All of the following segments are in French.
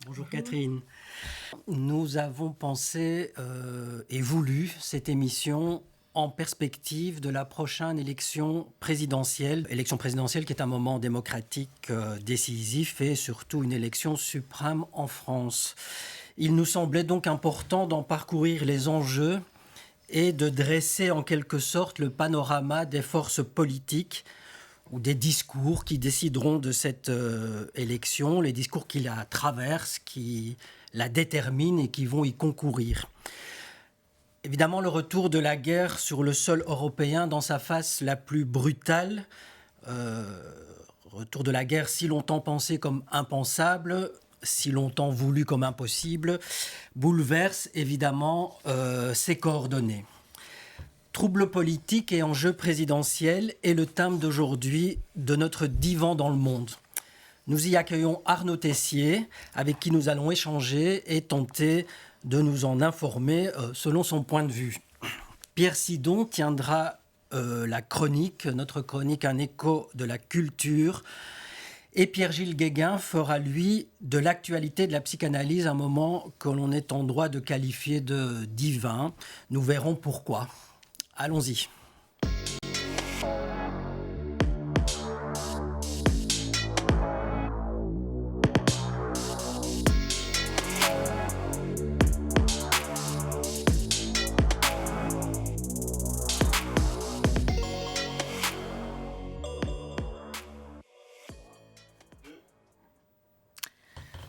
Bonjour Catherine. Nous avons pensé et voulu cette émission en perspective de la prochaine élection présidentielle qui est un moment démocratique décisif et surtout une élection suprême en France. Il nous semblait donc important d'en parcourir les enjeux et de dresser en quelque sorte le panorama des forces politiques ou des discours qui décideront de cette élection, les discours qui la traversent, qui la déterminent et qui vont y concourir. Évidemment, le retour de la guerre sur le sol européen dans sa face la plus brutale, retour de la guerre si longtemps pensé comme impensable, si longtemps voulu comme impossible, bouleverse évidemment ses coordonnées. Troubles politiques et enjeux présidentiels est le thème d'aujourd'hui de notre divan dans le monde. Nous y accueillons Arnaud Tessier, avec qui nous allons échanger et tenter de nous en informer selon son point de vue. Pierre Sidon tiendra notre chronique Un écho de la culture. Et Pierre-Gilles Guéguin fera, lui, de l'actualité de la psychanalyse un moment que l'on est en droit de qualifier de divin. Nous verrons pourquoi. Allons-y.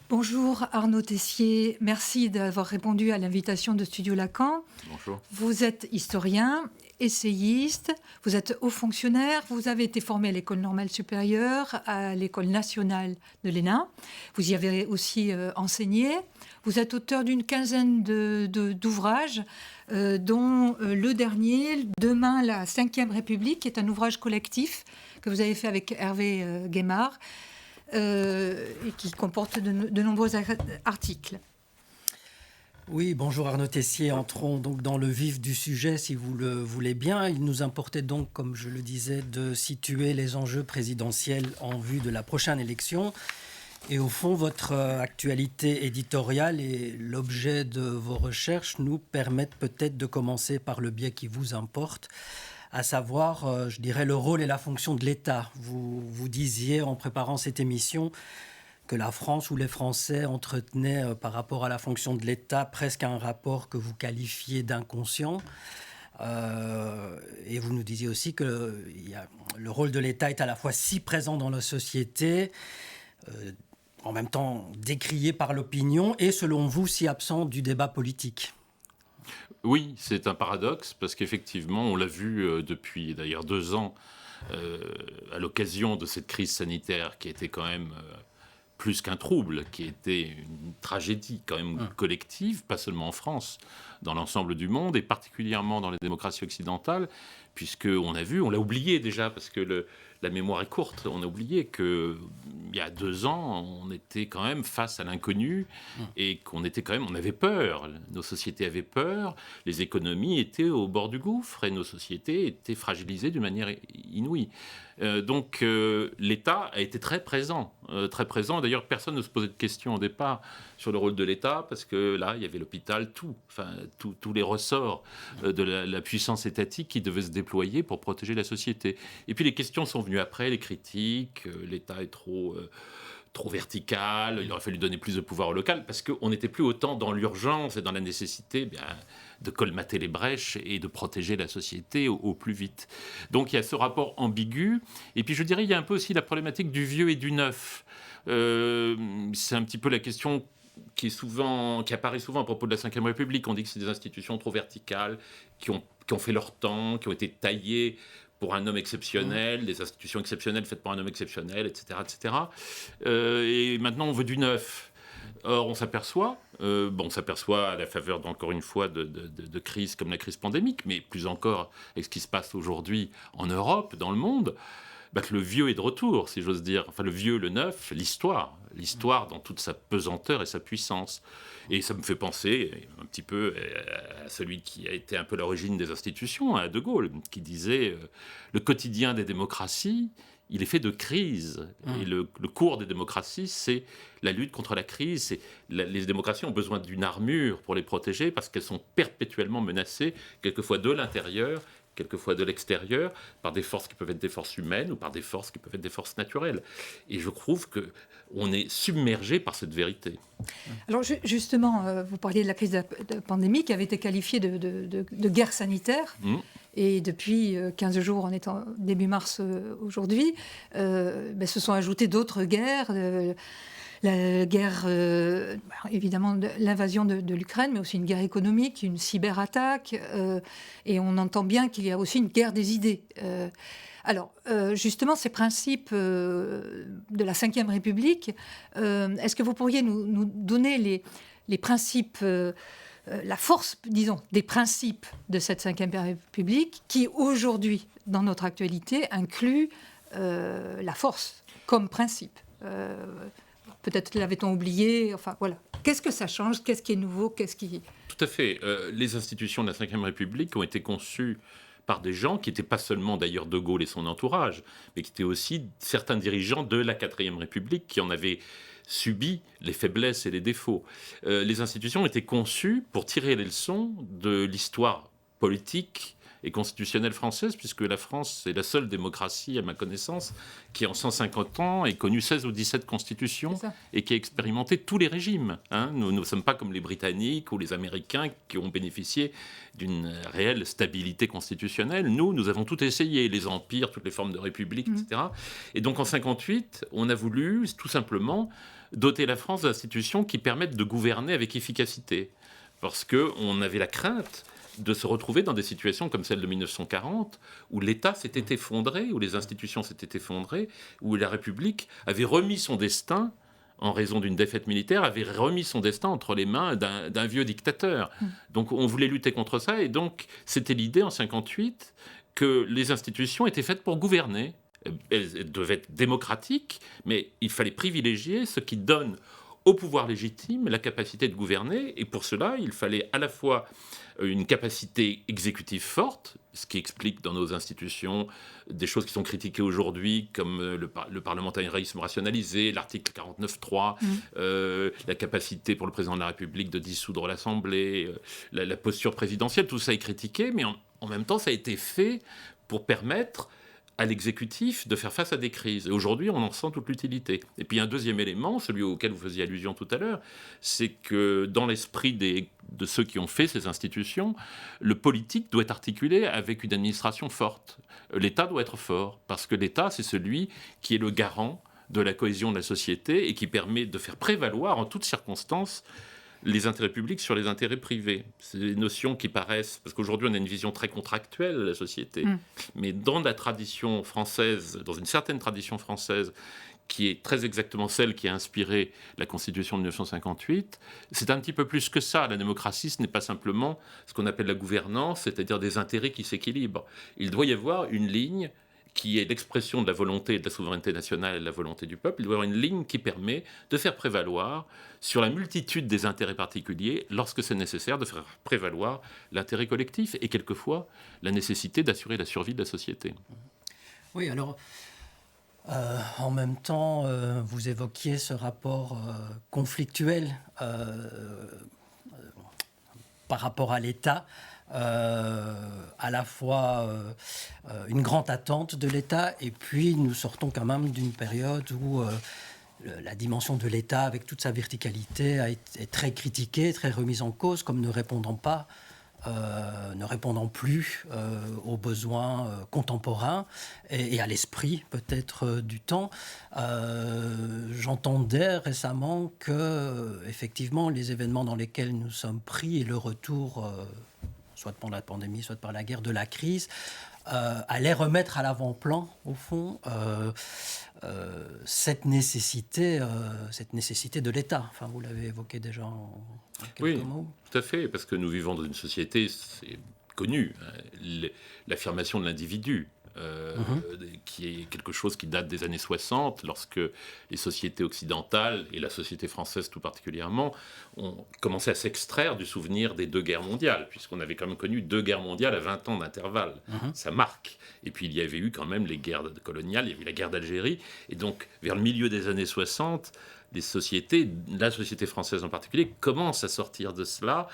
Bonjour Arnaud Tessier, merci d'avoir répondu à l'invitation de Studio Lacan. Bonjour. Vous êtes historien, essayiste, vous êtes haut fonctionnaire, vous avez été formé à l'École normale supérieure, à l'École nationale de l'ENA. Vous y avez aussi enseigné. Vous êtes auteur d'une quinzaine d'ouvrages, dont le dernier, Demain la Ve République, qui est un ouvrage collectif que vous avez fait avec Hervé Guémard. Et qui comporte de nombreux articles. Oui, bonjour Arnaud Tessier. Entrons donc dans le vif du sujet, si vous le voulez bien. Il nous importait donc, comme je le disais, de situer les enjeux présidentiels en vue de la prochaine élection. Et au fond, votre actualité éditoriale et l'objet de vos recherches nous permettent peut-être de commencer par le biais qui vous importe, à savoir, je dirais, le rôle et la fonction de l'État. Vous disiez, en préparant cette émission, que la France ou les Français entretenaient par rapport à la fonction de l'État presque un rapport que vous qualifiez d'inconscient. Et vous nous disiez aussi que le rôle de l'État est à la fois si présent dans la société, en même temps décrié par l'opinion, et selon vous, si absent du débat politique. Oui, c'est un paradoxe, parce qu'effectivement, on l'a vu depuis d'ailleurs 2 ans, à l'occasion de cette crise sanitaire qui était quand même plus qu'un trouble, qui était une tragédie quand même collective, pas seulement en France, dans l'ensemble du monde, et particulièrement dans les démocraties occidentales, puisqu'on a vu, on l'a oublié déjà, parce que la mémoire est courte, on a oublié qu'il y a 2 ans, on était quand même face à l'inconnu, et qu'on était quand même, on avait peur, nos sociétés avaient peur, les économies étaient au bord du gouffre, et nos sociétés étaient fragilisées d'une manière inouïe. Donc l'État a été très présent. D'ailleurs, personne ne se posait de questions au départ sur le rôle de l'État, parce que là, il y avait l'hôpital, tous les ressorts de la puissance étatique qui devaient se déployer pour protéger la société. Et puis les questions sont venues après, les critiques, l'État est trop vertical, il aurait fallu donner plus de pouvoir au local, parce qu'on n'était plus autant dans l'urgence et dans la nécessité de colmater les brèches et de protéger la société au plus vite. Donc il y a ce rapport ambigu, et puis je dirais il y a un peu aussi la problématique du vieux et du neuf. C'est un petit peu la question qui apparaît souvent à propos de la Ve République. On dit que c'est des institutions trop verticales, qui ont fait leur temps, qui ont été taillées pour un homme exceptionnel, des institutions exceptionnelles faites pour un homme exceptionnel, etc. etc. Et maintenant, on veut du neuf. Or, on s'aperçoit à la faveur, encore une fois, de crises comme la crise pandémique, mais plus encore avec ce qui se passe aujourd'hui en Europe, dans le monde, que le vieux est de retour, si j'ose dire. Enfin, le vieux, le neuf, l'histoire dans toute sa pesanteur et sa puissance. Et ça me fait penser un petit peu à celui qui a été un peu l'origine des institutions, à De Gaulle, qui disait le quotidien des démocraties, il est fait de crises. Et le cours des démocraties, c'est la lutte contre la crise. Les démocraties ont besoin d'une armure pour les protéger parce qu'elles sont perpétuellement menacées, quelquefois de l'intérieur, quelquefois de l'extérieur, par des forces qui peuvent être des forces humaines ou par des forces qui peuvent être des forces naturelles. Et je trouve qu'on est submergé par cette vérité. Alors justement, vous parliez de la crise de la pandémie qui avait été qualifiée de guerre sanitaire. Et depuis 15 jours, on est en début mars aujourd'hui, se sont ajoutées d'autres guerres. La guerre, évidemment, l'invasion de l'Ukraine, mais aussi une guerre économique, une cyberattaque. Et on entend bien qu'il y a aussi une guerre des idées. Alors, justement, ces principes de la Ve République, est-ce que vous pourriez nous donner les principes, la force, disons, des principes de cette Ve République qui, aujourd'hui, dans notre actualité, inclut la force comme principe peut-être l'avait-on oublié, enfin voilà. Qu'est-ce que ça change? Qu'est-ce qui est nouveau? Tout à fait. Les institutions de la Ve République ont été conçues par des gens qui n'étaient pas seulement d'ailleurs De Gaulle et son entourage, mais qui étaient aussi certains dirigeants de la Quatrième République qui en avaient subi les faiblesses et les défauts. Les institutions ont été conçues pour tirer les leçons de l'histoire politique et constitutionnelle française, puisque la France est la seule démocratie, à ma connaissance, qui en 150 ans ait connu 16 ou 17 constitutions et qui a expérimenté tous les régimes. Nous ne sommes pas comme les Britanniques ou les Américains qui ont bénéficié d'une réelle stabilité constitutionnelle. Nous avons tout essayé, les empires, toutes les formes de république, etc. Et donc en 58, on a voulu tout simplement doter la France d'institutions qui permettent de gouverner avec efficacité. Parce qu'on avait la crainte de se retrouver dans des situations comme celle de 1940, où l'État s'était effondré, où les institutions s'étaient effondrées, où la République avait remis son destin, en raison d'une défaite militaire, avait remis son destin entre les mains d'un vieux dictateur. Donc on voulait lutter contre ça, et donc c'était l'idée en 1958 que les institutions étaient faites pour gouverner. Elles devaient être démocratiques, mais il fallait privilégier ce qui donne au pouvoir légitime la capacité de gouverner, et pour cela, il fallait à la fois une capacité exécutive forte, ce qui explique dans nos institutions des choses qui sont critiquées aujourd'hui, comme le parlementarisme rationalisé, l'article 49.3, la capacité pour le président de la République de dissoudre l'Assemblée, la posture présidentielle, tout ça est critiqué, mais en même temps, ça a été fait pour permettre à l'exécutif de faire face à des crises. Et aujourd'hui, on en sent toute l'utilité. Et puis un deuxième élément, celui auquel vous faisiez allusion tout à l'heure, c'est que dans l'esprit de ceux qui ont fait ces institutions, le politique doit être articulé avec une administration forte. L'État doit être fort, parce que l'État, c'est celui qui est le garant de la cohésion de la société et qui permet de faire prévaloir en toutes circonstances les intérêts publics sur les intérêts privés. C'est des notions qui paraissent... Parce qu'aujourd'hui, on a une vision très contractuelle de la société. Mais dans la tradition française, dans une certaine tradition française, qui est très exactement celle qui a inspiré la Constitution de 1958, c'est un petit peu plus que ça. La démocratie, ce n'est pas simplement ce qu'on appelle la gouvernance, c'est-à-dire des intérêts qui s'équilibrent. Il doit y avoir une ligne qui est l'expression de la volonté et de la souveraineté nationale et de la volonté du peuple. Il doit y avoir une ligne qui permet de faire prévaloir sur la multitude des intérêts particuliers, lorsque c'est nécessaire, de faire prévaloir l'intérêt collectif et quelquefois la nécessité d'assurer la survie de la société. Oui, alors, en même temps, vous évoquiez ce rapport conflictuel par rapport à l'État. À la fois une grande attente de l'État, et puis nous sortons quand même d'une période où la dimension de l'État, avec toute sa verticalité, est très critiquée, très remise en cause, comme ne répondant plus aux besoins contemporains et à l'esprit peut-être du temps. J'entendais récemment que effectivement les événements dans lesquels nous sommes pris et le retour soit pendant la pandémie, soit par la guerre, de la crise, allait remettre à l'avant-plan, au fond, cette nécessité de l'État. Enfin, vous l'avez évoqué déjà en quelques mots. Tout à fait, parce que nous vivons dans une société, c'est connu, l'affirmation de l'individu. Qui est quelque chose qui date des années 60, lorsque les sociétés occidentales, et la société française tout particulièrement, ont commencé à s'extraire du souvenir des 2 guerres mondiales, puisqu'on avait quand même connu 2 guerres mondiales à 20 ans d'intervalle. Ça marque. Et puis il y avait eu quand même les guerres coloniales, il y avait eu la guerre d'Algérie, et donc vers le milieu des années 60, les sociétés, la société française en particulier, commence à sortir de cela,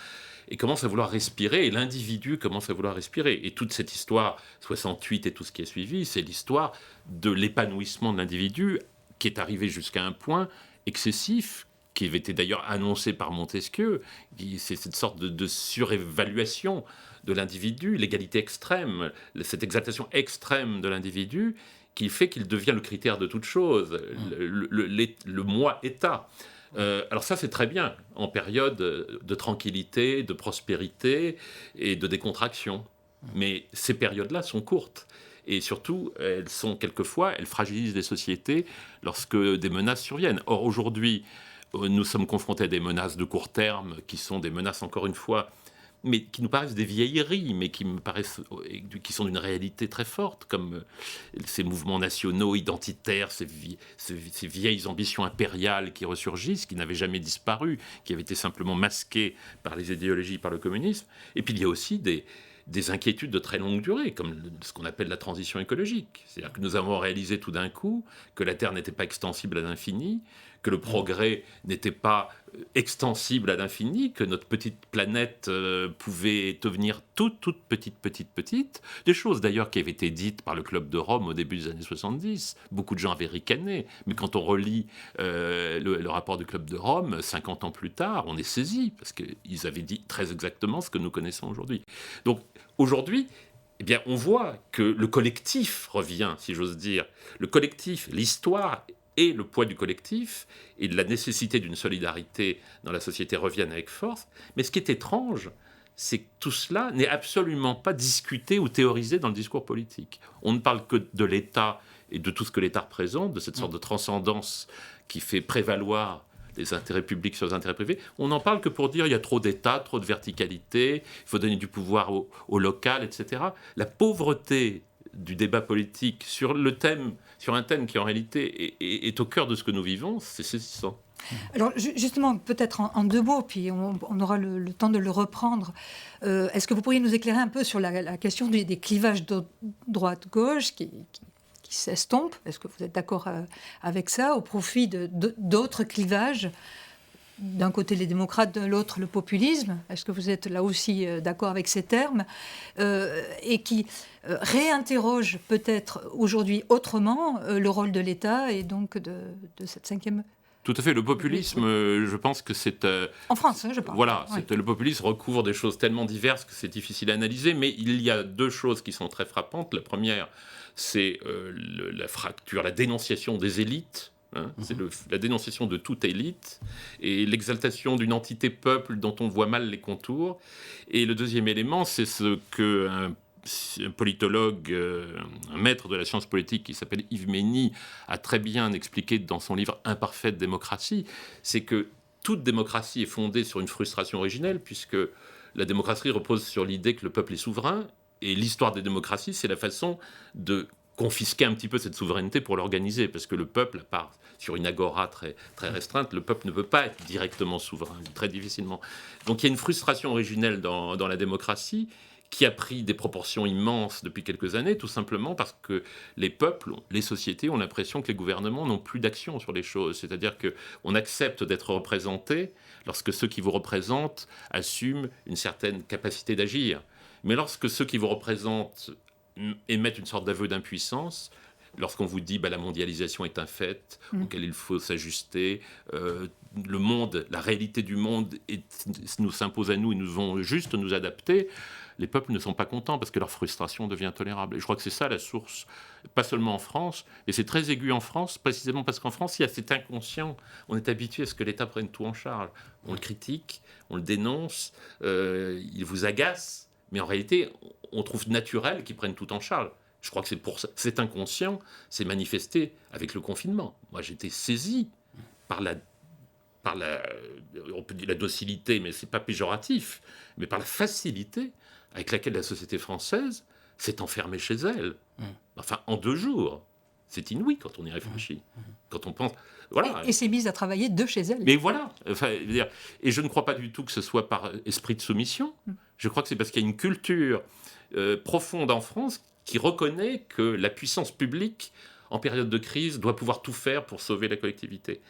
et commence à vouloir respirer, et l'individu commence à vouloir respirer. Et toute cette histoire, 68 et tout ce qui est suivi, c'est l'histoire de l'épanouissement de l'individu qui est arrivé jusqu'à un point excessif, qui avait été d'ailleurs annoncé par Montesquieu. C'est cette sorte de surévaluation de l'individu, l'égalité extrême, cette exaltation extrême de l'individu, qui fait qu'il devient le critère de toute chose, le moi-État. Alors ça, c'est très bien en période de tranquillité, de prospérité et de décontraction. Mais ces périodes-là sont courtes. Et surtout, elles fragilisent les sociétés lorsque des menaces surviennent. Or, aujourd'hui, nous sommes confrontés à des menaces de court terme, qui sont des menaces, encore une fois, mais qui nous paraissent des vieilleries, mais qui sont d'une réalité très forte, comme ces mouvements nationaux, identitaires, ces vieilles ambitions impériales qui ressurgissent, qui n'avaient jamais disparu, qui avaient été simplement masquées par les idéologies, par le communisme. Et puis il y a aussi des inquiétudes de très longue durée, comme ce qu'on appelle la transition écologique. C'est-à-dire que nous avons réalisé tout d'un coup que la Terre n'était pas extensible à l'infini, que le progrès n'était pas extensible à l'infini, que notre petite planète pouvait devenir toute petite. Des choses d'ailleurs qui avaient été dites par le Club de Rome au début des années 70. Beaucoup de gens avaient ricané, mais quand on relit le rapport du Club de Rome, 50 ans plus tard, on est saisi, parce qu'ils avaient dit très exactement ce que nous connaissons aujourd'hui. Donc aujourd'hui, eh bien, on voit que le collectif revient, si j'ose dire. Le collectif, l'histoire et le poids du collectif et de la nécessité d'une solidarité dans la société reviennent avec force. Mais ce qui est étrange, c'est que tout cela n'est absolument pas discuté ou théorisé dans le discours politique. On ne parle que de l'État et de tout ce que l'État représente, de cette sorte de transcendance qui fait prévaloir les intérêts publics sur les intérêts privés. On n'en parle que pour dire qu'il y a trop d'État, trop de verticalité, il faut donner du pouvoir au local, etc. La pauvreté du débat politique sur un thème qui en réalité est au cœur de ce que nous vivons, c'est saisissant. Alors justement, peut-être en 2 mots, puis on aura le temps de le reprendre. Est-ce que vous pourriez nous éclairer un peu sur la question des clivages droite-gauche qui s'estompent? Est-ce que vous êtes d'accord avec ça, au profit d'autres clivages? D'un côté les démocrates, de l'autre le populisme. Est-ce que vous êtes là aussi d'accord avec ces termes et qui réinterrogent peut-être aujourd'hui autrement le rôle de l'État et donc de cette 5e... Tout à fait. Le populisme, je pense que c'est... en France, je pense. Voilà, oui. Le populisme recouvre des choses tellement diverses que c'est difficile à analyser, mais il y a 2 choses qui sont très frappantes. La première, c'est la fracture, la dénonciation des élites. C'est la dénonciation de toute élite et l'exaltation d'une entité peuple dont on voit mal les contours. Et le deuxième élément, c'est ce qu'un politologue, un maître de la science politique qui s'appelle Yves Mény a très bien expliqué dans son livre Imparfaite démocratie, c'est que toute démocratie est fondée sur une frustration originelle, puisque la démocratie repose sur l'idée que le peuple est souverain, et l'histoire des démocraties, c'est la façon de confisquer un petit peu cette souveraineté pour l'organiser, parce que le peuple, à part sur une agora très, très restreinte, le peuple ne peut pas être directement souverain, très difficilement. Donc il y a une frustration originelle dans la démocratie qui a pris des proportions immenses depuis quelques années, tout simplement parce que les peuples, les sociétés ont l'impression que les gouvernements n'ont plus d'action sur les choses. C'est-à-dire qu'on accepte d'être représenté lorsque ceux qui vous représentent assument une certaine capacité d'agir. Mais lorsque ceux qui vous représentent émettent une sorte d'aveu d'impuissance, lorsqu'on vous dit la mondialisation est un fait auquel il faut s'ajuster, le monde, la réalité du monde nous s'impose à nous et nous devons juste nous adapter, les peuples ne sont pas contents parce que leur frustration devient intolérable. Et je crois que c'est ça la source, pas seulement en France, et c'est très aigu en France, précisément parce qu'en France, il y a cet inconscient. On est habitué à ce que l'État prenne tout en charge. On le critique, on le dénonce, il vous agace, Mais en réalité, on trouve naturel qu'ils prennent tout en charge. Je crois que c'est pour ça. Cet inconscient s'est manifesté avec le confinement. Moi, j'étais saisi par on peut dire la docilité, mais c'est pas péjoratif, mais par la facilité avec laquelle la société française s'est enfermée chez elle. Enfin, en 2 jours. C'est inouï quand on y réfléchit. Quand on pense... Voilà. Et s'est mise à travailler de chez elle. Mais voilà. Enfin, je veux dire, et je ne crois pas du tout que ce soit par esprit de soumission. Je crois que c'est parce qu'il y a une culture profonde en France qui reconnaît que la puissance publique, en période de crise, doit pouvoir tout faire pour sauver la collectivité.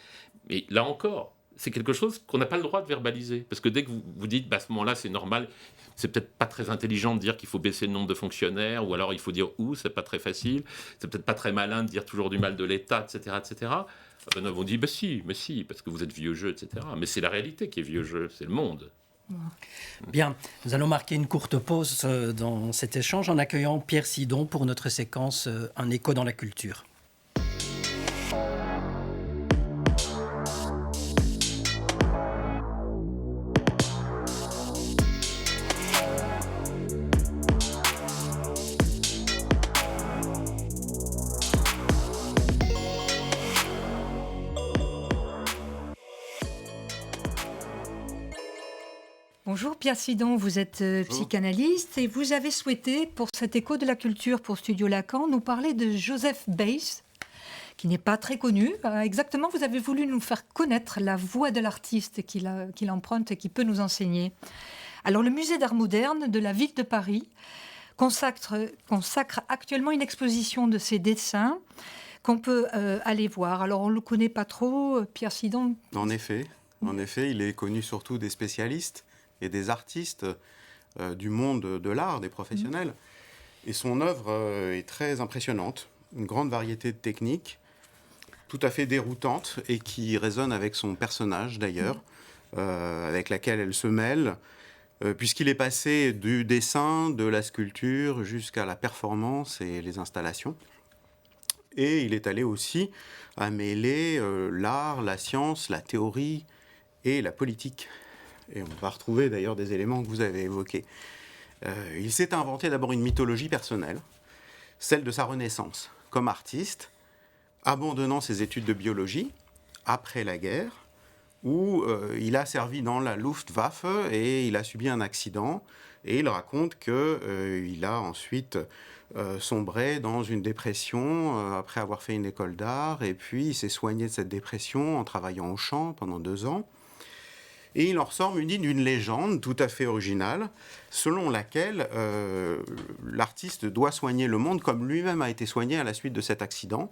Mais là encore, c'est quelque chose qu'on n'a pas le droit de verbaliser. Parce que dès que vous dites, à ce moment-là, c'est normal, c'est peut-être pas très intelligent de dire qu'il faut baisser le nombre de fonctionnaires, ou alors il faut dire c'est pas très facile, c'est peut-être pas très malin de dire toujours du mal de l'État, etc., etc. Ben, on dit, mais si, parce que vous êtes vieux jeu, etc. Mais c'est la réalité qui est vieux jeu, c'est le monde. Bien, nous allons marquer une courte pause dans cet échange en accueillant Pierre Sidon pour notre séquence Un écho dans la culture. Bonjour Pierre Sidon, vous êtes psychanalyste et vous avez souhaité, pour cet écho de la culture pour Studio Lacan, nous parler de Joseph Beuys, qui n'est pas très connu. Exactement, vous avez voulu nous faire connaître la voix de l'artiste qu'il emprunte et qui peut nous enseigner. Alors, le musée d'art moderne de la ville de Paris consacre actuellement une exposition de ses dessins qu'on peut aller voir. Alors, on ne le connaît pas trop, Pierre Sidon. En effet, il est connu surtout des spécialistes et des artistes du monde de l'art, des professionnels. Et son œuvre est très impressionnante, une grande variété de techniques, tout à fait déroutante et qui résonne avec son personnage d'ailleurs, avec laquelle elle se mêle, puisqu'il est passé du dessin, de la sculpture, jusqu'à la performance et les installations. Et il est allé aussi à mêler l'art, la science, la théorie et la politique. Et on va retrouver d'ailleurs des éléments que vous avez évoqués. Il s'est inventé d'abord une mythologie personnelle, celle de sa renaissance comme artiste, abandonnant ses études de biologie après la guerre, où il a servi dans la Luftwaffe et il a subi un accident. Et il raconte qu'il a ensuite sombré dans une dépression après avoir fait une école d'art. Et puis il s'est soigné de cette dépression en travaillant au champ pendant 2 ans. Et il en ressort muni d'une légende tout à fait originale, selon laquelle l'artiste doit soigner le monde comme lui-même a été soigné à la suite de cet accident,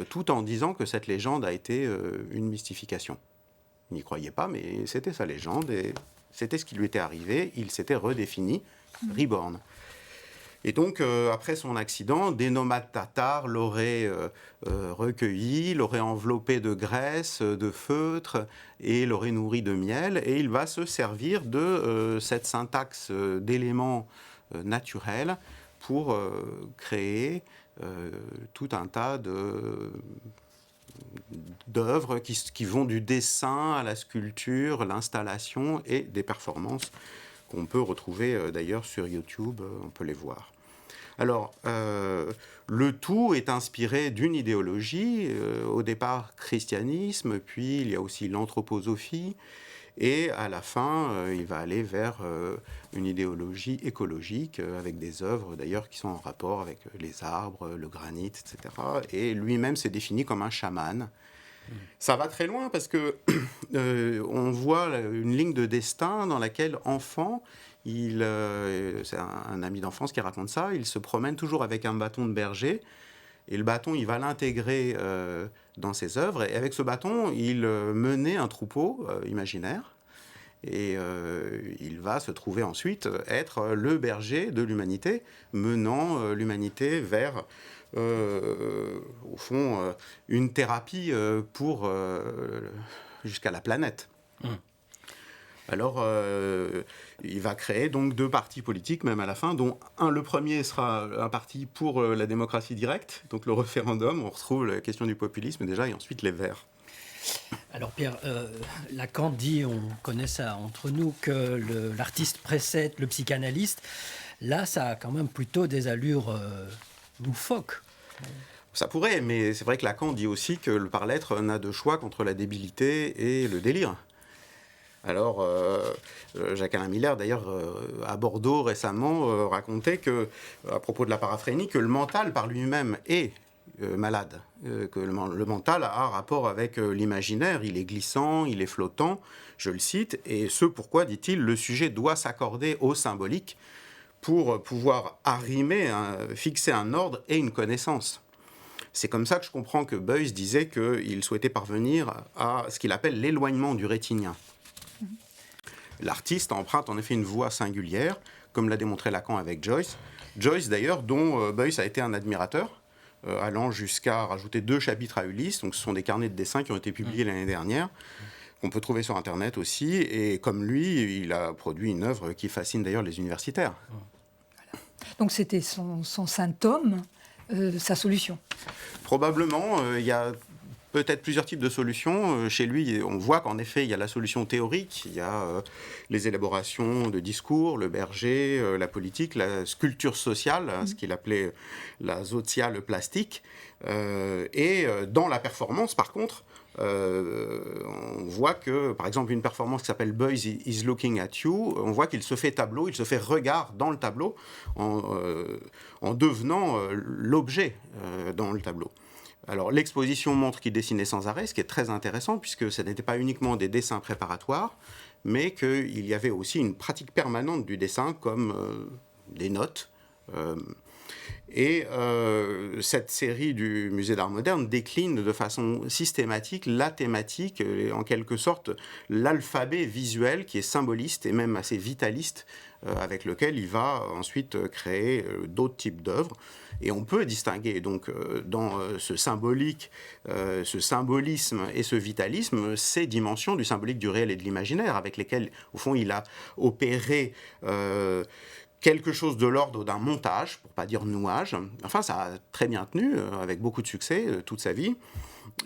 tout en disant que cette légende a été une mystification. Il n'y croyait pas, mais c'était sa légende, et c'était ce qui lui était arrivé. Il s'était redéfini, reborn. Et donc, après son accident, des nomades tatars l'auraient recueilli, l'auraient enveloppé de graisse, de feutre, et l'auraient nourri de miel. Et il va se servir de cette syntaxe d'éléments naturels pour créer tout un tas d'œuvres qui vont du dessin à la sculpture, l'installation et des performances qu'on peut retrouver d'ailleurs sur YouTube, on peut les voir. Alors, le tout est inspiré d'une idéologie, au départ christianisme, puis il y a aussi l'anthroposophie, et à la fin, il va aller vers une idéologie écologique, avec des œuvres d'ailleurs qui sont en rapport avec les arbres, le granit, etc. Et lui-même s'est défini comme un chaman. Ça va très loin parce que on voit une ligne de destin dans laquelle, enfant, c'est un ami d'enfance qui raconte ça, il se promène toujours avec un bâton de berger, et le bâton, il va l'intégrer dans ses œuvres, et avec ce bâton, il menait un troupeau imaginaire, et il va se trouver ensuite être le berger de l'humanité, menant l'humanité vers... au fond, une thérapie pour jusqu'à la planète. Alors, il va créer donc 2 partis politiques, même à la fin, dont le premier sera un parti pour la démocratie directe, donc le référendum, on retrouve la question du populisme déjà, et ensuite les Verts. Alors Pierre, Lacan dit, on connaît ça entre nous, que l'artiste précède le psychanalyste. Là, ça a quand même plutôt des allures loufoques. Ça pourrait, mais c'est vrai que Lacan dit aussi que le par-l'être n'a de choix qu'entre la débilité et le délire. Alors, Jacques-Alain Miller, d'ailleurs, à Bordeaux récemment, racontait que, à propos de la paraphrénie, que le mental par lui-même est malade, que le mental a un rapport avec l'imaginaire, il est glissant, il est flottant, je le cite, et ce pourquoi, dit-il, le sujet doit s'accorder au symbolique pour pouvoir arrimer, fixer un ordre et une connaissance. C'est comme ça que je comprends que Beuys disait qu'il souhaitait parvenir à ce qu'il appelle l'éloignement du rétinien. L'artiste emprunte en effet une voix singulière, comme l'a démontré Lacan avec Joyce. Joyce, d'ailleurs, dont Beuys a été un admirateur, allant jusqu'à rajouter 2 chapitres à Ulysse. Donc, ce sont des carnets de dessin qui ont été publiés l'année dernière, qu'on peut trouver sur Internet aussi. Et comme lui, il a produit une œuvre qui fascine d'ailleurs les universitaires. Donc, c'était son symptôme, sa solution. Probablement, il y a peut-être plusieurs types de solutions. Chez lui, on voit qu'en effet, il y a la solution théorique, il y a les élaborations de discours, le Berger, la politique, la sculpture sociale, ce qu'il appelait la sociale plastique. Et dans la performance, par contre, on voit que, par exemple, une performance qui s'appelle Beuys is looking at you, on voit qu'il se fait tableau, il se fait regard dans le tableau en devenant l'objet dans le tableau. Alors, l'exposition montre qu'il dessinait sans arrêt, ce qui est très intéressant, puisque ce n'était pas uniquement des dessins préparatoires, mais qu'il y avait aussi une pratique permanente du dessin, comme des notes. Et cette série du Musée d'Art moderne décline de façon systématique la thématique, en quelque sorte l'alphabet visuel qui est symboliste et même assez vitaliste, avec lequel il va ensuite créer d'autres types d'œuvres. Et on peut distinguer donc dans ce symbolique, ce symbolisme et ce vitalisme, ces dimensions du symbolique, du réel et de l'imaginaire, avec lesquelles, au fond, il a opéré quelque chose de l'ordre d'un montage, pour ne pas dire nouage. Enfin, ça a très bien tenu, avec beaucoup de succès, toute sa vie.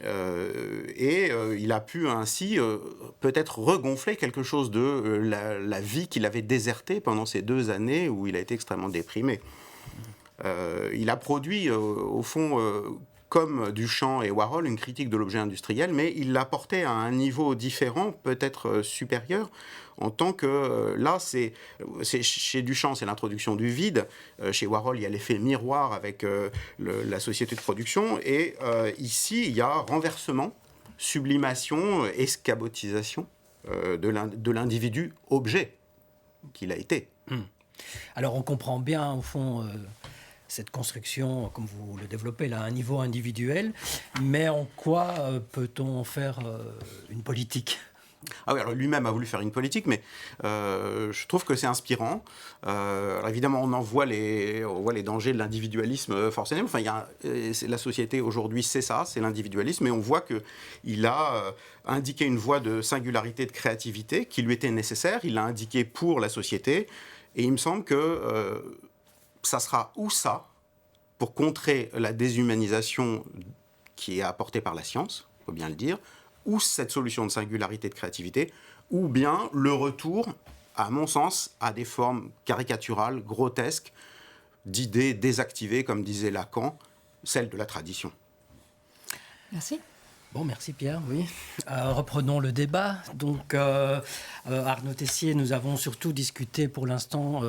Et il a pu ainsi peut-être regonfler quelque chose de la vie qu'il avait désertée pendant ces 2 années où il a été extrêmement déprimé. Il a produit, au fond, comme Duchamp et Warhol, une critique de l'objet industriel, mais il l'a porté à un niveau différent, peut-être supérieur, en tant que, là, c'est chez Duchamp, c'est l'introduction du vide, chez Warhol, il y a l'effet miroir avec la société de production, et ici, il y a renversement, sublimation, escabotisation de l'individu objet qu'il a été. Alors on comprend bien, au fond, cette construction, comme vous le développez là, à un niveau individuel, mais en quoi peut-on faire une politique ? Ah oui, alors lui-même a voulu faire une politique, mais je trouve que c'est inspirant. Alors évidemment, on voit les dangers de l'individualisme forcément. Enfin, la société aujourd'hui, c'est ça, c'est l'individualisme, mais on voit qu'il a indiqué une voie de singularité, de créativité qui lui était nécessaire. Il l'a indiqué pour la société, et il me semble que ça sera ou ça, pour contrer la déshumanisation qui est apportée par la science, il faut bien le dire, ou cette solution de singularité, de créativité, ou bien le retour, à mon sens, à des formes caricaturales, grotesques, d'idées désactivées, comme disait Lacan, celles de la tradition. Merci. Bon, merci Pierre, oui. Reprenons le débat. Donc, Arnaud Tessier, nous avons surtout discuté pour l'instant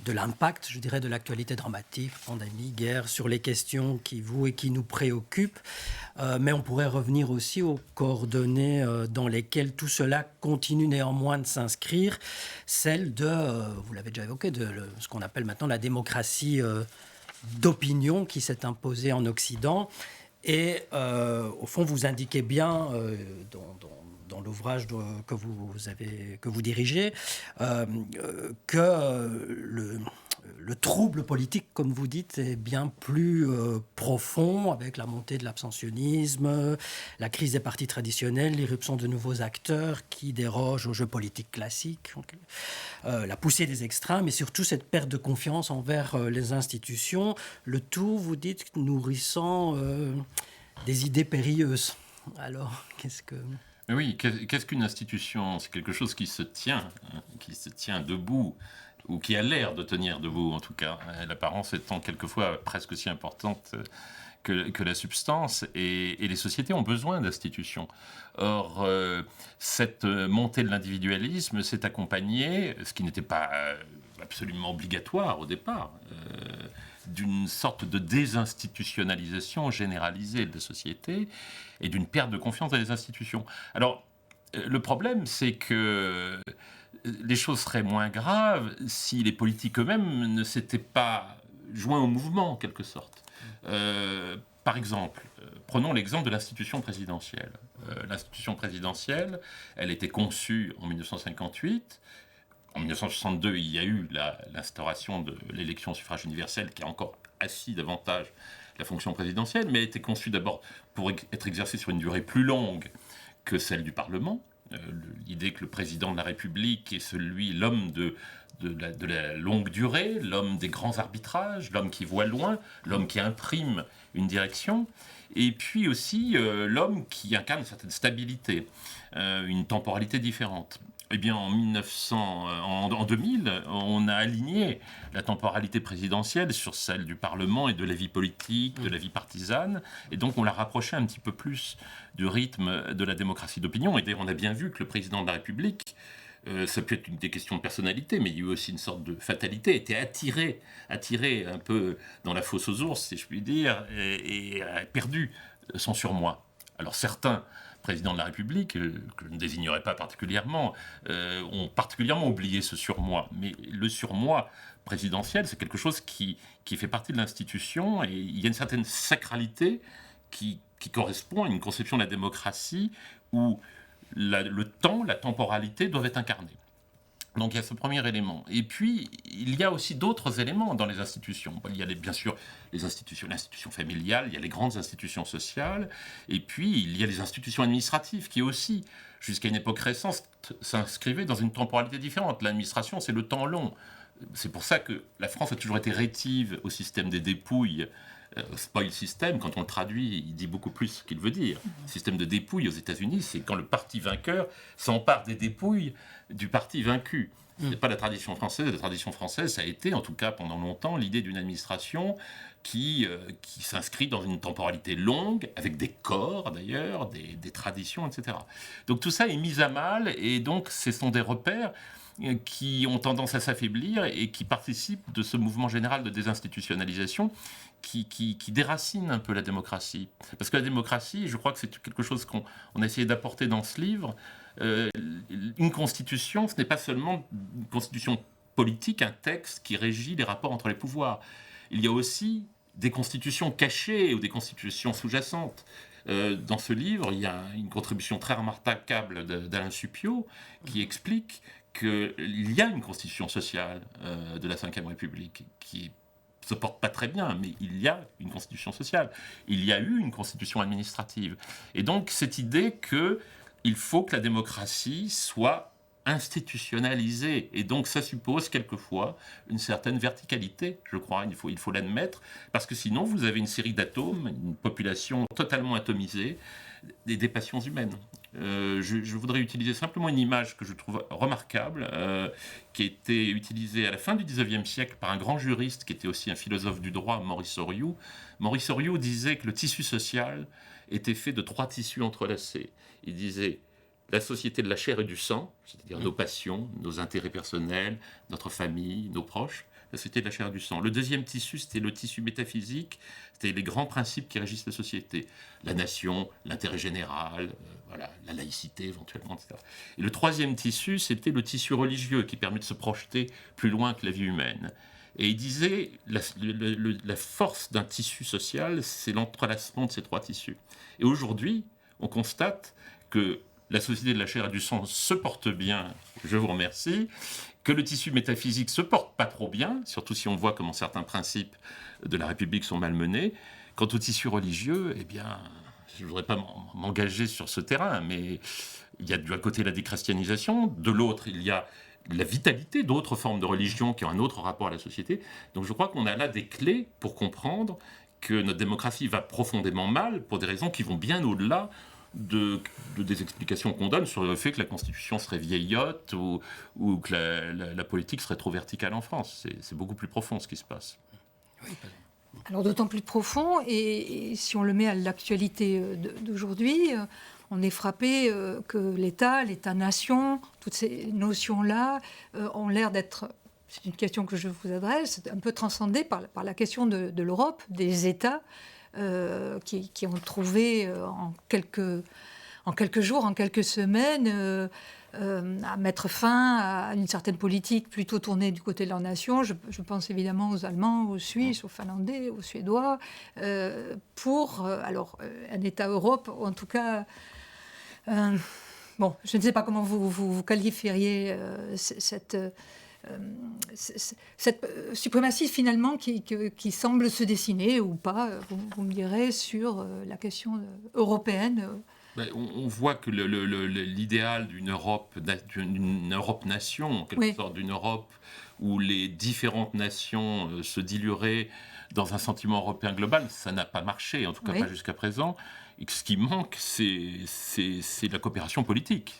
de l'impact, je dirais, de l'actualité dramatique, pandémie, guerre, sur les questions qui vous et qui nous préoccupent. Mais on pourrait revenir aussi aux coordonnées dans lesquelles tout cela continue néanmoins de s'inscrire, celle de, vous l'avez déjà évoqué, de ce qu'on appelle maintenant la démocratie d'opinion qui s'est imposée en Occident. Et au fond, vous indiquez bien dans l'ouvrage que vous dirigez que le trouble politique, comme vous dites, est bien plus profond, avec la montée de l'abstentionnisme, la crise des partis traditionnels, l'irruption de nouveaux acteurs qui dérogent au jeu politique classique, la poussée des extrêmes, mais surtout cette perte de confiance envers les institutions. Le tout, vous dites, nourrissant des idées périlleuses. Alors, qu'est-ce que... Oui, qu'est-ce qu'une institution ? C'est quelque chose qui se tient debout. ou qui a l'air de tenir debout en tout cas, l'apparence étant quelquefois presque aussi importante que la substance, et les sociétés ont besoin d'institutions. Or, cette montée de l'individualisme s'est accompagnée, ce qui n'était pas absolument obligatoire au départ, d'une sorte de désinstitutionnalisation généralisée de la société et d'une perte de confiance dans les institutions. Alors, le problème, c'est que les choses seraient moins graves si les politiques eux-mêmes ne s'étaient pas joints au mouvement, en quelque sorte. Par exemple, prenons l'exemple de l'institution présidentielle. L'institution présidentielle, elle était conçue en 1958. En 1962, il y a eu l'instauration de l'élection au suffrage universel qui a encore assis davantage la fonction présidentielle, mais elle était conçue d'abord pour être exercée sur une durée plus longue que celle du Parlement. L'idée que le président de la République est l'homme de la longue durée, l'homme des grands arbitrages, l'homme qui voit loin, l'homme qui imprime une direction, et puis aussi l'homme qui incarne une certaine stabilité, une temporalité différente. Eh bien, en 2000, on a aligné la temporalité présidentielle sur celle du Parlement et de la vie politique, de la vie partisane, et donc on l'a rapproché un petit peu plus du rythme de la démocratie d'opinion. Et d'ailleurs, on a bien vu que le président de la République, ça peut être des questions de personnalité, mais il y a eu aussi une sorte de fatalité, était attiré un peu dans la fosse aux ours, si je puis dire, et a perdu son surmoi. Alors certains présidents de la République, que je ne désignerai pas particulièrement, ont particulièrement oublié ce surmoi. Mais le surmoi présidentiel, c'est quelque chose qui fait partie de l'institution, et il y a une certaine sacralité qui correspond à une conception de la démocratie où le temps, la temporalité doivent être incarnés. Donc il y a ce premier élément. Et puis, il y a aussi d'autres éléments dans les institutions. Il y a bien sûr l'institution familiale, il y a les grandes institutions sociales, et puis il y a les institutions administratives qui aussi, jusqu'à une époque récente, s'inscrivaient dans une temporalité différente. L'administration, c'est le temps long. C'est pour ça que la France a toujours été rétive au système des dépouilles, spoil system, quand on le traduit, il dit beaucoup plus ce qu'il veut dire. Le système de dépouille aux États-Unis, c'est quand le parti vainqueur s'empare des dépouilles du parti vaincu. Ce n'est pas la tradition française. La tradition française, ça a été, en tout cas pendant longtemps, l'idée d'une administration qui s'inscrit dans une temporalité longue, avec des corps d'ailleurs, des traditions, etc. Donc tout ça est mis à mal, et donc ce sont des repères qui ont tendance à s'affaiblir et qui participent de ce mouvement général de désinstitutionnalisation qui déracine un peu la démocratie. Parce que la démocratie, je crois que c'est quelque chose qu'on a essayé d'apporter dans ce livre. Une constitution, ce n'est pas seulement une constitution politique, un texte qui régit les rapports entre les pouvoirs. Il y a aussi des constitutions cachées ou des constitutions sous-jacentes. Dans ce livre, il y a une contribution très remarquable d'Alain Supiot qui explique qu'il y a une constitution sociale de la Ve République qui se porte pas très bien, mais il y a une constitution sociale. Il y a eu une constitution administrative. Et donc, cette idée qu'il faut que la démocratie soit institutionnalisée. Et donc, ça suppose quelquefois une certaine verticalité, je crois. Il faut l'admettre, parce que sinon, vous avez une série d'atomes, une population totalement atomisée, des passions humaines. Je voudrais utiliser simplement une image que je trouve remarquable, qui a été utilisée à la fin du XIXe siècle par un grand juriste qui était aussi un philosophe du droit, Maurice Horiou. Maurice Horiou disait que le tissu social était fait de 3 tissus entrelacés. Il disait la société de la chair et du sang, c'est-à-dire nos passions, nos intérêts personnels, notre famille, nos proches, la société de la chair et du sang. Le deuxième tissu, c'était le tissu métaphysique, c'était les grands principes qui régissent la société. La nation, l'intérêt général, la laïcité éventuellement, etc. Et le troisième tissu, c'était le tissu religieux qui permet de se projeter plus loin que la vie humaine. Et il disait, la force d'un tissu social, c'est l'entrelacement de ces 3 tissus. Et aujourd'hui, on constate que la société de la chair et du sang se porte bien, je vous remercie, que le tissu métaphysique se porte pas trop bien, surtout si on voit comment certains principes de la République sont malmenés. Quant au tissu religieux, eh bien, je ne voudrais pas m'engager sur ce terrain, mais il y a d'un côté la déchristianisation, de l'autre il y a la vitalité d'autres formes de religion qui ont un autre rapport à la société. Donc je crois qu'on a là des clés pour comprendre que notre démocratie va profondément mal pour des raisons qui vont bien au-delà des explications qu'on donne sur le fait que la Constitution serait vieillotte ou que la politique serait trop verticale en France. C'est beaucoup plus profond ce qui se passe. Oui, Alors d'autant plus profond, et si on le met à l'actualité d'aujourd'hui, on est frappé que l'État-nation, toutes ces notions-là ont l'air d'être, c'est une question que je vous adresse, un peu transcendée par la question de l'Europe, des États qui ont trouvé en quelques jours, en quelques semaines, à mettre fin à une certaine politique plutôt tournée du côté de leur nation. Je pense évidemment aux Allemands, aux Suisses, aux Finlandais, aux Suédois, pour un État-Europe, ou en tout cas... bon, je ne sais pas comment vous qualifieriez cette suprématie finalement qui semble se dessiner ou pas, vous me direz, sur la question européenne. On voit que l'idéal d'une Europe-nation, en quelque sorte, d'une Europe où les différentes nations se dilueraient dans un sentiment européen global, ça n'a pas marché, en tout cas pas jusqu'à présent. Et ce qui manque, c'est la coopération politique.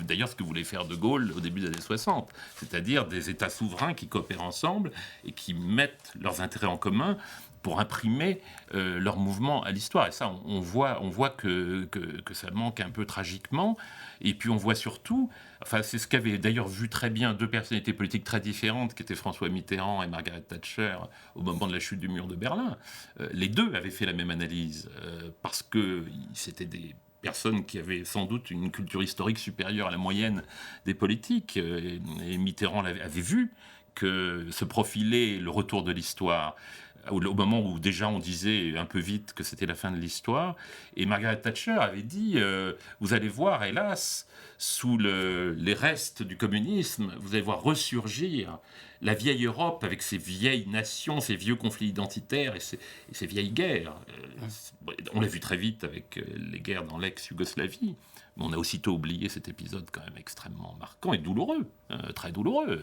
D'ailleurs, ce que voulait faire De Gaulle au début des années 60, c'est-à-dire des États souverains qui coopèrent ensemble et qui mettent leurs intérêts en commun pour imprimer leur mouvement à l'histoire. Et ça, on voit que ça manque un peu tragiquement. Et puis on voit surtout, c'est ce qu'avaient d'ailleurs vu très bien deux personnalités politiques très différentes, qui étaient François Mitterrand et Margaret Thatcher, au moment de la chute du mur de Berlin. Les deux avaient fait la même analyse, parce que c'était des personnes qui avaient sans doute une culture historique supérieure à la moyenne des politiques. Et Mitterrand avait vu que se profilait le retour de l'histoire au moment où déjà on disait un peu vite que c'était la fin de l'histoire. Et Margaret Thatcher avait dit vous allez voir, hélas, sous les restes du communisme, vous allez voir ressurgir la vieille Europe avec ses vieilles nations, ses vieux conflits identitaires et ses vieilles guerres. On l'a vu très vite avec les guerres dans l'ex-Yougoslavie. Mais on a aussitôt oublié cet épisode quand même extrêmement marquant et douloureux, très douloureux.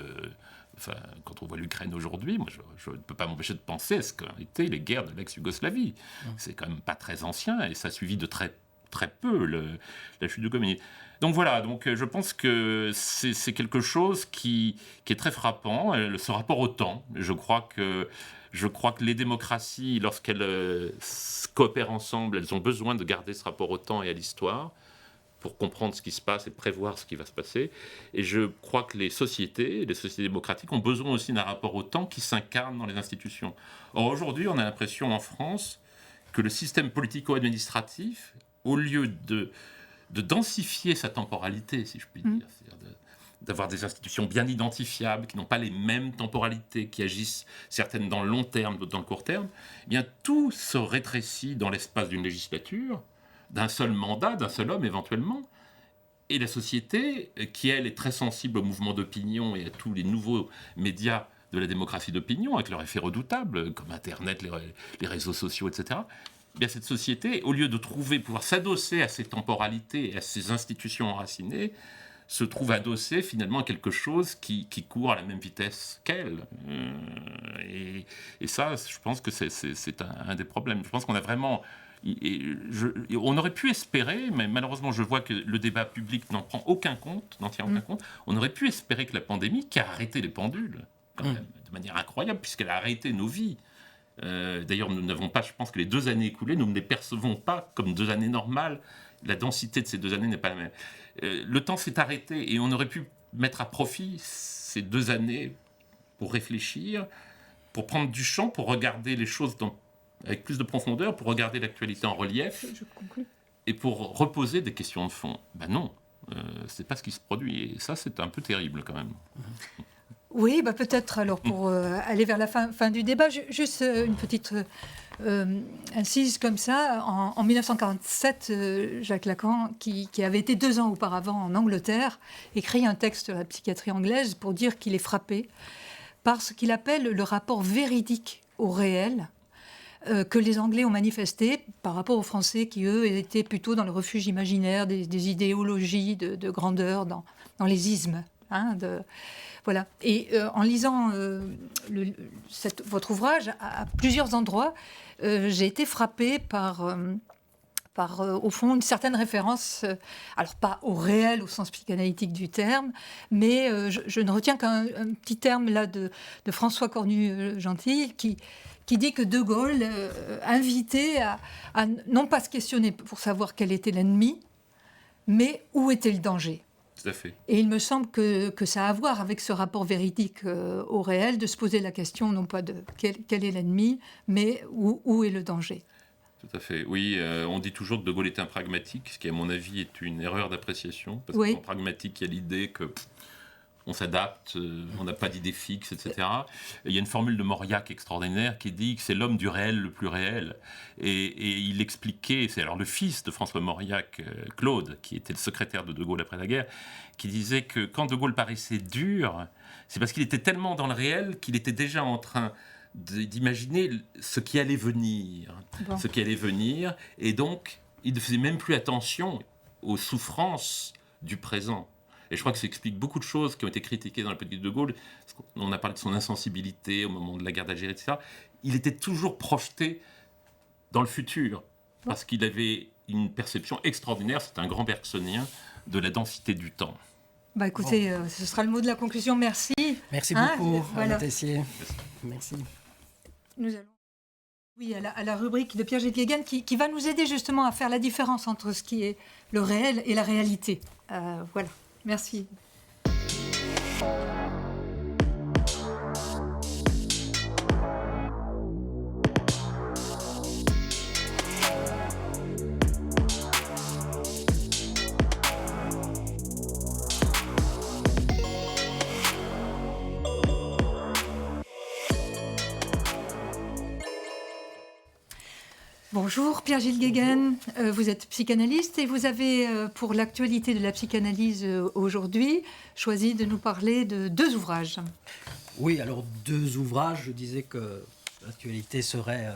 Quand on voit l'Ukraine aujourd'hui, moi, je ne peux pas m'empêcher de penser à ce qu'ont été les guerres de l'ex-Yougoslavie. C'est quand même pas très ancien et ça a suivi de très, très peu la chute du communisme. Donc voilà, je pense que c'est quelque chose qui est très frappant, ce rapport au temps. Je crois que les démocraties, lorsqu'elles coopèrent ensemble, elles ont besoin de garder ce rapport au temps et à l'histoire pour comprendre ce qui se passe et prévoir ce qui va se passer. Et je crois que les sociétés démocratiques ont besoin aussi d'un rapport au temps qui s'incarne dans les institutions. Or, aujourd'hui, on a l'impression en France que le système politico-administratif, au lieu de densifier sa temporalité, si je puis dire, c'est-à-dire d'avoir des institutions bien identifiables, qui n'ont pas les mêmes temporalités, qui agissent certaines dans le long terme, d'autres dans le court terme, eh bien, tout se rétrécit dans l'espace d'une législature, d'un seul mandat, d'un seul homme éventuellement, et la société, qui elle est très sensible au mouvement d'opinion et à tous les nouveaux médias de la démocratie d'opinion, avec leurs effets redoutables, comme Internet, les réseaux sociaux, etc., eh bien cette société, au lieu de pouvoir s'adosser à ces temporalités et à ces institutions enracinées, se trouve adossée finalement à quelque chose qui court à la même vitesse qu'elle. Et ça, je pense que c'est un des problèmes. Je pense qu'on a vraiment... on aurait pu espérer, mais malheureusement je vois que le débat public n'en tient aucun compte, on aurait pu espérer que la pandémie, qui a arrêté les pendules, quand même, de manière incroyable, puisqu'elle a arrêté nos vies. D'ailleurs, nous n'avons pas, je pense que les 2 années écoulées, nous ne les percevons pas comme 2 années normales. La densité de ces 2 années n'est pas la même. Le temps s'est arrêté et on aurait pu mettre à profit ces 2 années pour réfléchir, pour prendre du champ, pour regarder les choses avec plus de profondeur, pour regarder l'actualité en relief et pour reposer des questions de fond. Non, c'est pas ce qui se produit. Et ça, c'est un peu terrible quand même. Oui, peut-être alors pour aller vers la fin du débat, juste une petite incise comme ça. En 1947, Jacques Lacan, qui avait été 2 ans auparavant en Angleterre, écrit un texte sur la psychiatrie anglaise pour dire qu'il est frappé par ce qu'il appelle le rapport véridique au réel que les Anglais ont manifesté par rapport aux Français qui, eux, étaient plutôt dans le refuge imaginaire des idéologies de grandeur, dans les ismes. Voilà. Et en lisant votre ouvrage, à plusieurs endroits, j'ai été frappée par par, au fond, une certaine référence, alors pas au réel au sens psychanalytique du terme, mais je ne retiens qu'un petit terme là de François Cornu-Gentil qui dit que De Gaulle invitait à non pas se questionner pour savoir quel était l'ennemi, mais où était le danger. Tout à fait. Et il me semble que ça a à voir avec ce rapport véridique au réel, de se poser la question non pas de quel est l'ennemi, mais où est le danger. Tout à fait. Oui, on dit toujours que De Gaulle était un pragmatique, ce qui, à mon avis, est une erreur d'appréciation. Parce Oui. qu'en pragmatique, il y a l'idée que on s'adapte, on n'a pas d'idée fixe, etc. Et il y a une formule de Mauriac extraordinaire qui dit que c'est l'homme du réel le plus réel. Et il expliquait, c'est alors le fils de François Mauriac, Claude, qui était le secrétaire de Gaulle après la guerre, qui disait que quand De Gaulle paraissait dur, c'est parce qu'il était tellement dans le réel qu'il était déjà en train d'imaginer ce qui allait venir. Bon. Ce qui allait venir. Et donc, il ne faisait même plus attention aux souffrances du présent. Et je crois que ça explique beaucoup de choses qui ont été critiquées dans la politique de Gaulle. On a parlé de son insensibilité au moment de la guerre d'Algérie, etc. Il était toujours projeté dans le futur, parce qu'il avait une perception extraordinaire, c'est un grand bergsonien, de la densité du temps. Bah écoutez, ce sera le mot de la conclusion. Merci. Merci beaucoup, voilà. Alain Tessier. Merci. Nous allons... Oui, à la rubrique de Pierre-Gilles Guéguen qui va nous aider justement à faire la différence entre ce qui est le réel et la réalité. Voilà. Merci. Bonjour Pierre-Gilles Guéguen, vous êtes psychanalyste et vous avez, pour l'actualité de la psychanalyse aujourd'hui, choisi de nous parler de 2 ouvrages. Oui, alors 2 ouvrages, je disais que l'actualité serait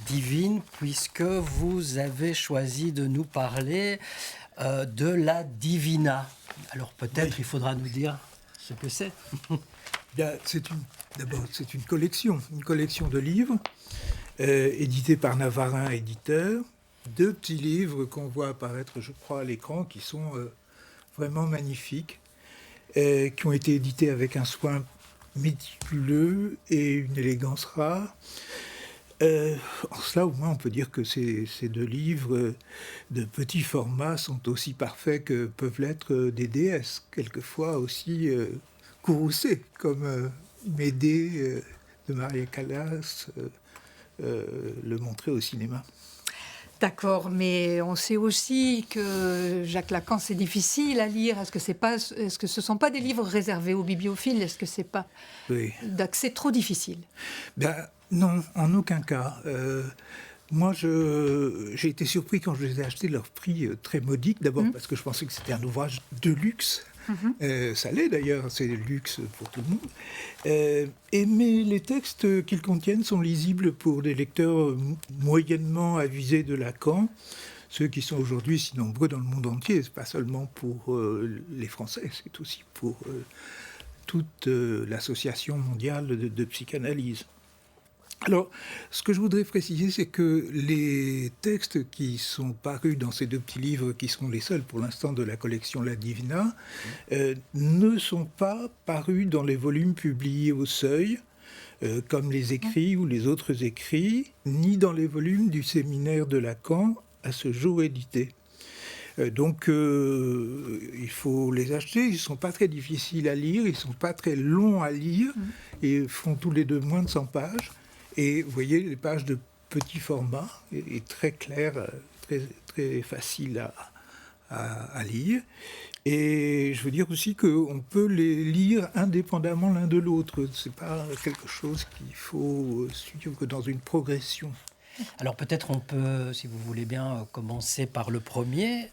divine, puisque vous avez choisi de nous parler de la Divina. Alors peut-être il faudra nous dire ce que c'est. Bien, d'abord, c'est une collection de livres. Édité par Navarin Éditeur, 2 petits livres qu'on voit apparaître, je crois, à l'écran, qui sont vraiment magnifiques, qui ont été édités avec un soin méticuleux et une élégance rare. En cela, au moins, on peut dire que ces 2 livres de petit format sont aussi parfaits que peuvent l'être des déesses, quelquefois aussi courroucées, comme Médée de Maria Callas, le montrer au cinéma. D'accord, mais on sait aussi que Jacques Lacan, c'est difficile à lire. Est-ce que ce ne sont pas des livres réservés aux bibliophiles? Est-ce que ce n'est pas d'accès trop difficile? Ben, non, en aucun cas. Moi, j'ai été surpris quand je les ai achetés, leur prix très modique. D'abord parce que je pensais que c'était un ouvrage de luxe. Ça l'est d'ailleurs, c'est luxe pour tout le monde. Mais les textes qu'ils contiennent sont lisibles pour des lecteurs moyennement avisés de Lacan, ceux qui sont aujourd'hui si nombreux dans le monde entier. C'est pas seulement pour les Français, c'est aussi pour toute l'association mondiale de psychanalyse. Alors, ce que je voudrais préciser, c'est que les textes qui sont parus dans ces 2 petits livres, qui sont les seuls pour l'instant de la collection La Divina, ne sont pas parus dans les volumes publiés au Seuil, comme les écrits ou les autres écrits, ni dans les volumes du séminaire de Lacan, à ce jour édités. Donc, il faut les acheter. Ils ne sont pas très difficiles à lire, ils ne sont pas très longs à lire, et font tous les 2 moins de 100 pages. Et vous voyez, les pages de petit format et très claires, très, très faciles à lire. Et je veux dire aussi qu'on peut les lire indépendamment l'un de l'autre. Ce n'est pas quelque chose qu'il faut suivre dans une progression. Alors peut-être on peut, si vous voulez bien, commencer par le premier,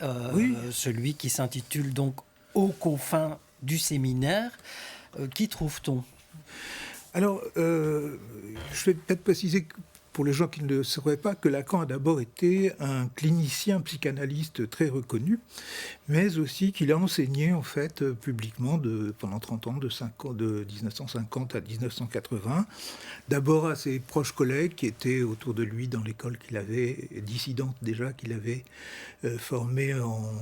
celui qui s'intitule donc « Aux confins du séminaire ». Qui trouve-t-on ? Alors, je vais peut-être préciser pour les gens qui ne le sauraient pas, que Lacan a d'abord été un clinicien psychanalyste très reconnu, mais aussi qu'il a enseigné en fait publiquement pendant 30 ans, de 1950 à 1980, d'abord à ses proches collègues qui étaient autour de lui dans l'école qu'il avait, dissidente déjà, qu'il avait formée en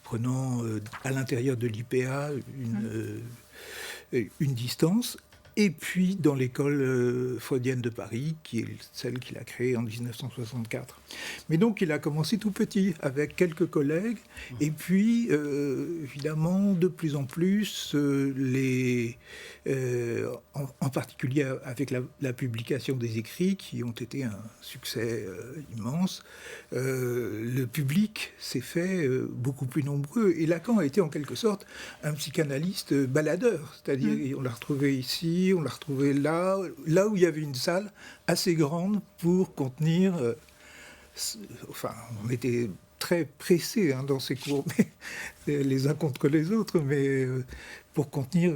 prenant à l'intérieur de l'IPA une distance, et puis dans l'école freudienne de Paris, qui est celle qu'il a créée en 1964. Mais donc il a commencé tout petit, avec quelques collègues, et puis évidemment de plus en plus, en particulier avec la publication des écrits, qui ont été un succès immense, le public s'est fait beaucoup plus nombreux. Et Lacan a été en quelque sorte un psychanalyste baladeur, c'est-à-dire on l'a retrouvé ici, on l'a retrouvé là où il y avait une salle assez grande pour contenir... enfin, on était très pressés dans ces cours, mais, les uns contre les autres, mais pour contenir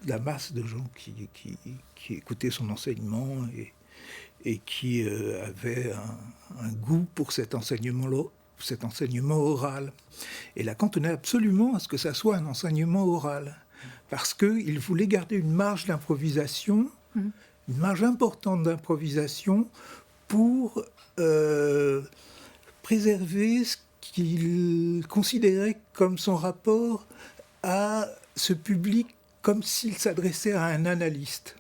la masse de gens qui écoutaient son enseignement et qui avaient un goût pour cet enseignement oral. Et Lacan tenait absolument à ce que ça soit un enseignement oral, parce qu'il voulait garder une marge d'improvisation, une marge importante d'improvisation pour préserver ce qu'il considérait comme son rapport à ce public, comme s'il s'adressait à un analyste.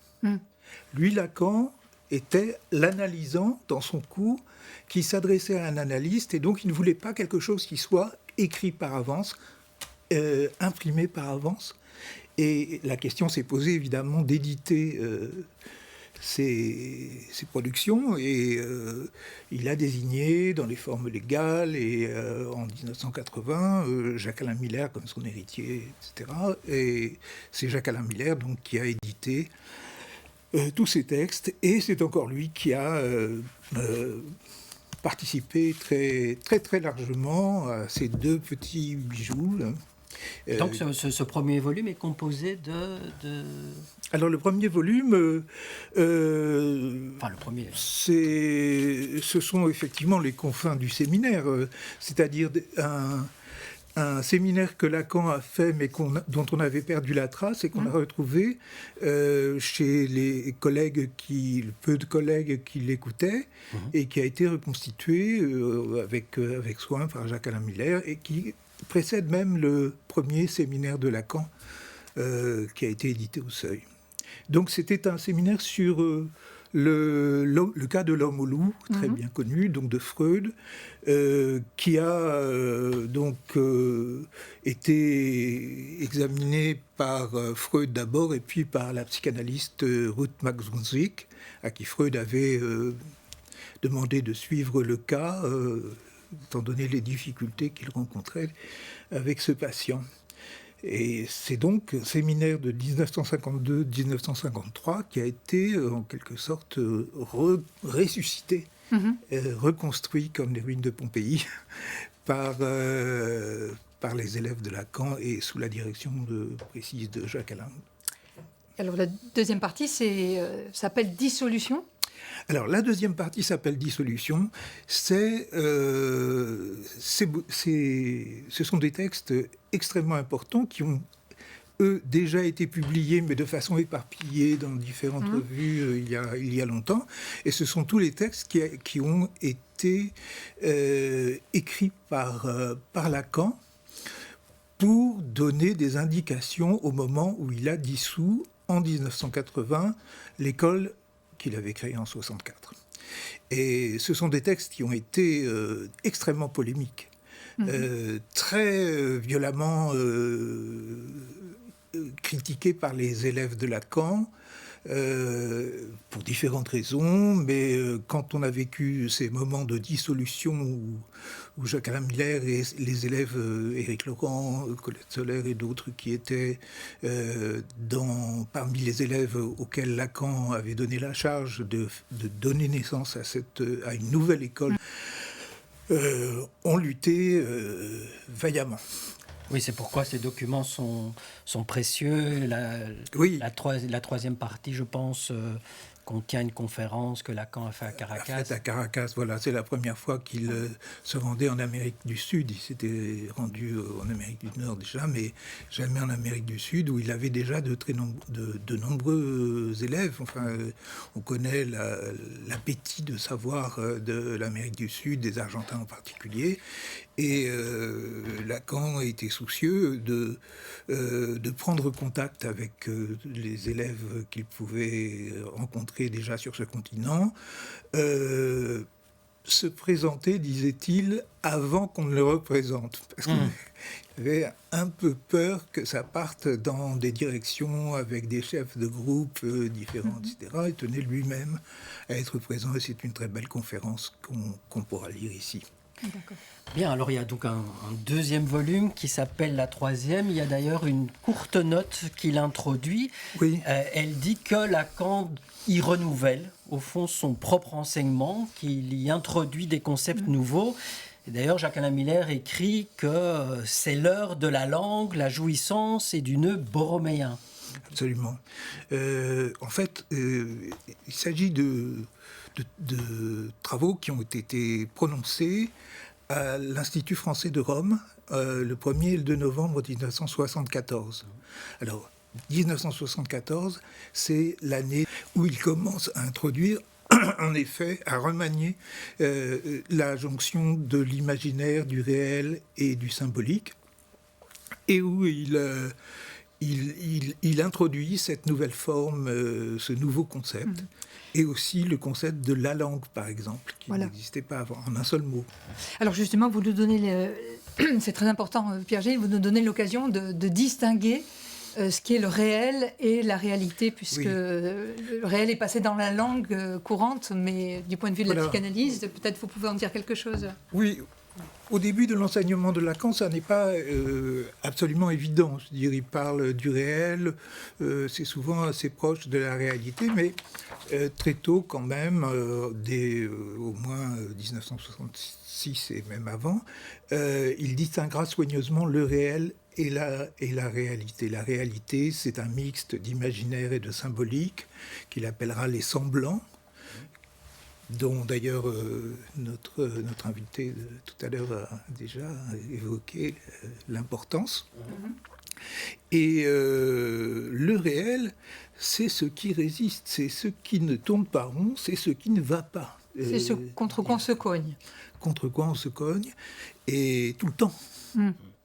Lui, Lacan, était l'analysant dans son cours, qui s'adressait à un analyste, et donc il ne voulait pas quelque chose qui soit écrit par avance, imprimé par avance. Et la question s'est posée évidemment d'éditer ses productions, et il a désigné dans les formes légales, et en 1980, Jacques-Alain Miller comme son héritier, etc. Et c'est Jacques-Alain Miller donc, qui a édité tous ces textes, et c'est encore lui qui a participé très, très, très largement à ces deux petits bijoux. Donc ce premier volume est composé de... Alors le premier volume, enfin le premier... ce sont effectivement les confins du séminaire, c'est-à-dire un séminaire que Lacan a fait, mais dont on avait perdu la trace et qu'on a retrouvé chez les collègues le peu de collègues qui l'écoutaient, et qui a été reconstitué avec soin par Jacques-Alain Miller, et qui précède même le premier séminaire de Lacan qui a été édité au Seuil. Donc c'était un séminaire sur le cas de l'homme au loup, très bien connu, donc de Freud, qui a donc été examiné par Freud d'abord, et puis par la psychanalyste Ruth Max Brunswick, à qui Freud avait demandé de suivre le cas, étant donné les difficultés qu'il rencontrait avec ce patient. Et c'est donc un séminaire de 1952-1953 qui a été en quelque sorte ressuscité, reconstruit comme les ruines de Pompéi par les élèves de Lacan et sous la direction précise de Jacques Alain. Alors la deuxième partie s'appelle Dissolution. Alors, la deuxième partie s'appelle Dissolution. Ce sont des textes extrêmement importants qui ont, eux, déjà été publiés, mais de façon éparpillée dans différentes revues il y a longtemps. Et ce sont tous les textes qui ont été écrits par Lacan pour donner des indications au moment où il a dissous, en 1980, l'école qu'il avait créé en 64. Et ce sont des textes qui ont été extrêmement polémiques, très violemment critiqués par les élèves de Lacan, pour différentes raisons, mais quand on a vécu ces moments de dissolution où Jacques-Alain Miller et les élèves Éric Laurent, Colette Soler et d'autres qui étaient parmi les élèves auxquels Lacan avait donné la charge de donner naissance à une nouvelle école, ont lutté vaillamment. Oui, c'est pourquoi ces documents sont précieux. La troisième partie, je pense, contient une conférence que Lacan a fait à Caracas. À Caracas, voilà, c'est la première fois qu'il se rendait en Amérique du Sud. Il s'était rendu en Amérique du Nord déjà, mais jamais en Amérique du Sud, où il avait déjà de nombreux élèves. Enfin, on connaît l'appétit de savoir de l'Amérique du Sud, des Argentins en particulier. Et Lacan était soucieux de prendre contact avec les élèves qu'il pouvait rencontrer déjà sur ce continent, se présenter, disait-il, avant qu'on ne le représente. Parce qu'il avait un peu peur que ça parte dans des directions avec des chefs de groupe différents, etc. Il tenait lui-même à être présent, et c'est une très belle conférence qu'on pourra lire ici. D'accord. Bien, alors il y a donc un deuxième volume qui s'appelle La Troisième. Il y a d'ailleurs une courte note qu'il introduit. Oui. Elle dit que Lacan y renouvelle, au fond, son propre enseignement, qu'il y introduit des concepts nouveaux. Et d'ailleurs, Jacques-Alain Miller écrit que c'est l'heure de la langue, la jouissance et du nœud borroméen. Absolument. En fait, il s'agit de travaux qui ont été prononcés à l'Institut français de Rome le 1er et le 2 novembre 1974. Alors, 1974, c'est l'année où il commence à introduire, en effet, à remanier la jonction de l'imaginaire, du réel et du symbolique, et où il introduit cette nouvelle forme, ce nouveau concept, et aussi le concept de la langue, par exemple, qui n'existait pas avant, en un seul mot. Alors justement, vous nous donnez, c'est très important, Pierre-Gilles, vous nous donnez l'occasion de distinguer ce qui est le réel et la réalité, puisque le réel est passé dans la langue courante, mais du point de vue de la psychanalyse, peut-être vous pouvez en dire quelque chose. Oui. Au début de l'enseignement de Lacan, ça n'est pas absolument évident. Je veux dire, il parle du réel, c'est souvent assez proche de la réalité, mais très tôt quand même, dès au moins 1966 et même avant, il distinguera soigneusement le réel et la réalité. La réalité, c'est un mixte d'imaginaire et de symbolique qu'il appellera les semblants, dont d'ailleurs notre invité tout à l'heure a déjà évoqué l'importance. Et le réel, c'est ce qui résiste, c'est ce qui ne tourne pas rond, c'est ce qui ne va pas. C'est ce contre quoi on se cogne. Contre quoi on se cogne, et tout le temps.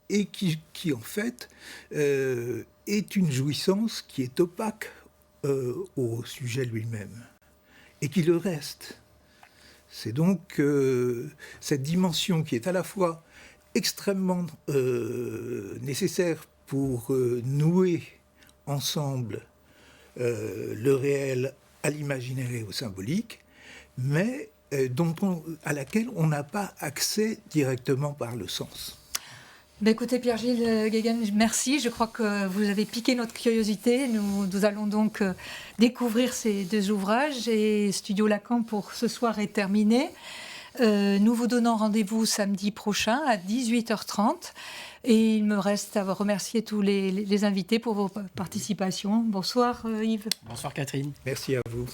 Et qui en fait est une jouissance qui est opaque au sujet lui-même, et qui le reste. C'est donc cette dimension qui est à la fois extrêmement nécessaire pour nouer ensemble le réel à l'imaginaire et au symbolique, mais à laquelle on n'a pas accès directement par le sens. Ben écoutez, Pierre-Gilles Guéguen, merci. Je crois que vous avez piqué notre curiosité. Nous allons donc découvrir ces deux ouvrages. Et Studio Lacan pour ce soir est terminé. Nous vous donnons rendez-vous samedi prochain à 18h30. Et il me reste à remercier tous les invités pour vos participations. Bonsoir Yves. Bonsoir Catherine. Merci à vous.